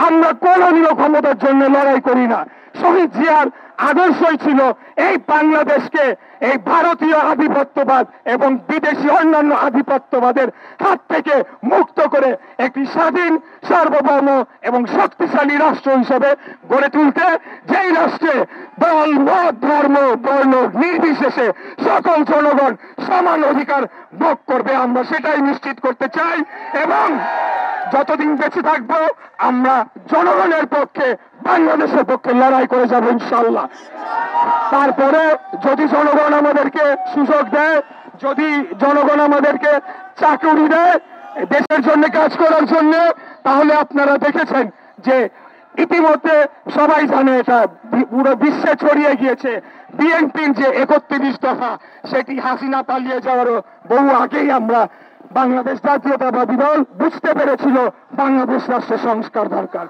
আমরা কোনদিনও ক্ষমতার জন্য লড়াই করি না। শহীদ জিয়ার আদর্শই ছিল এই বাংলাদেশকে এই ভারতীয় আধিপত্যবাদ এবং বিদেশি অন্যান্য আধিপত্যবাদের হাত থেকে মুক্ত করে একটি স্বাধীন, সার্বভৌম এবং শক্তিশালী রাষ্ট্র হিসেবে গড়ে তুলতে, যেই রাষ্ট্রে দল, মত, ধর্ম, বর্ণ নির্বিশেষে সকল জনগণ সমান অধিকার ভোগ করবে, আমরা সেটাই নিশ্চিত করতে চাই। এবং যতদিন বেঁচে থাকবো আমরা জনগণের পক্ষে, বাংলাদেশের পক্ষে লড়াই করে যাবো ইনশাআল্লাহ। তারপরে যদি জনগণ আমাদেরকে সুযোগ দেয়, যদি জনগণ আমাদেরকে চাকরি দেয় দেশের জন্য কাজ করার জন্য, তাহলে আপনারা দেখেছেন যে ইতিমধ্যে সবাই জানে, এটা পুরো বিশ্বে ছড়িয়ে গিয়েছে, বিএনপির যে 31 দফা, সেটি হাসিনা পালিয়ে যাওয়ারও বহু আগেই আমরা বাংলাদেশ জাতীয়তাবাদী দল বুঝতে পেরেছিল বাংলাদেশ রাষ্ট্র সংস্কার দরকার।